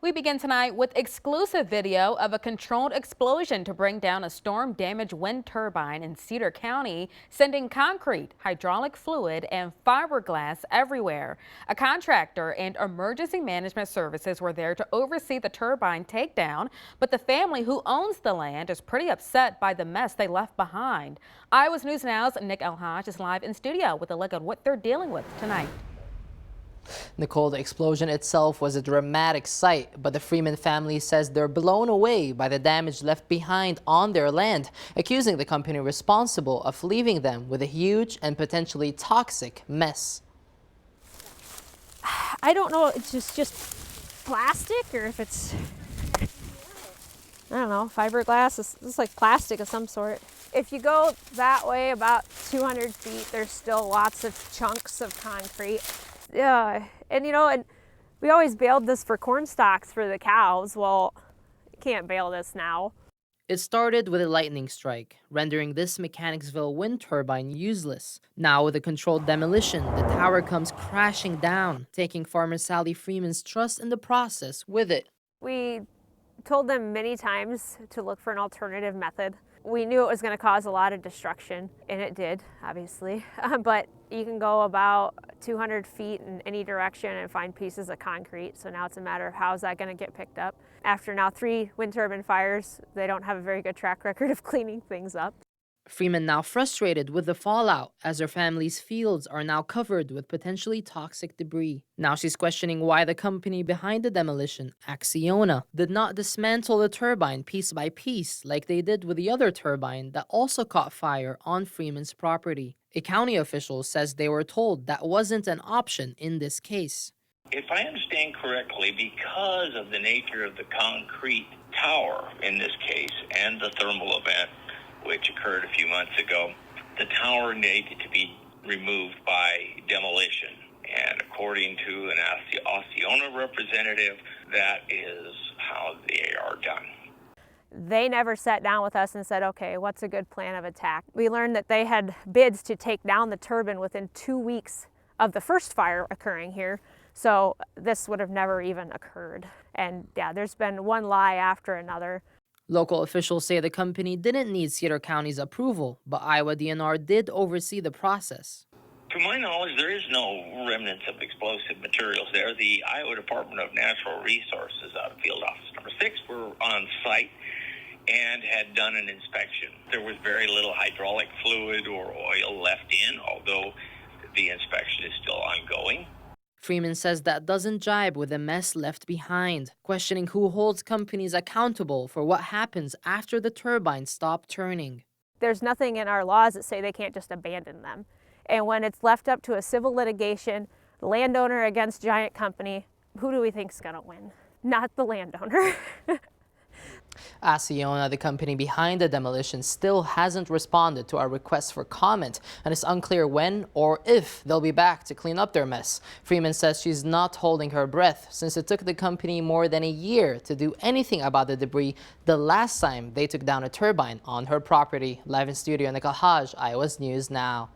We begin tonight with exclusive video of a controlled explosion to bring down a storm-damaged wind turbine in Cedar County, sending concrete, hydraulic fluid, and fiberglass everywhere. A contractor and emergency management services were there to oversee the turbine takedown, but the family who owns the land is pretty upset by the mess they left behind. Iowa's News Now's Nick Elhaj is live in studio with a look at what they're dealing with tonight. Nicole, the explosion itself was a dramatic sight, but the Freeman family says they're blown away by the damage left behind on their land, accusing the company responsible of leaving them with a huge and potentially toxic mess. I don't know, it's just plastic, or if it's, I don't know, fiberglass. It's like plastic of some sort. If you go that way about 200 feet, there's still lots of chunks of concrete. Yeah, and and we always baled this for corn stalks for the cows. Well, you can't bale this now. It started with a lightning strike, rendering this Mechanicsville wind turbine useless. Now, with a controlled demolition, the tower comes crashing down, taking farmer Sally Freeman's trust in the process with it. We told them many times to look for an alternative method. We knew it was going to cause a lot of destruction, and it did, obviously. But you can go about 200 feet in any direction and find pieces of concrete. So now it's a matter of how is that going to get picked up. After now 3 wind turbine fires, they don't have a very good track record of cleaning things up. Freeman now frustrated with the fallout as her family's fields are now covered with potentially toxic debris. Now she's questioning why the company behind the demolition, Acciona, did not dismantle the turbine piece by piece like they did with the other turbine that also caught fire on Freeman's property. A county official says they were told that wasn't an option in this case. If I understand correctly, because of the nature of the concrete tower in this case and the thermal event, which occurred a few months ago, the tower needed to be removed by demolition. And according to an Acciona representative, that is how they are done. They never sat down with us and said, okay, what's a good plan of attack? We learned that they had bids to take down the turbine within 2 weeks of the first fire occurring here. So this would have never even occurred. And yeah, there's been one lie after another. Local officials say the company didn't need Cedar County's approval, but Iowa DNR did oversee the process. To my knowledge, there is no remnants of explosive materials there. The Iowa Department of Natural Resources out of Field Office Number 6 were on site and had done an inspection. There was very little hydraulic fluid or oil left in, although the inspection is still ongoing. Freeman says that doesn't jibe with the mess left behind, questioning who holds companies accountable for what happens after the turbines stop turning. There's nothing in our laws that say they can't just abandon them. And when it's left up to a civil litigation, landowner against giant company, who do we think is going to win? Not the landowner. Acciona, the company behind the demolition, still hasn't responded to our request for comment, and it's unclear when or if they'll be back to clean up their mess. Freeman says she's not holding her breath since it took the company more than a year to do anything about the debris the last time they took down a turbine on her property. Live in studio, Nick Elhaj, Iowa's News Now.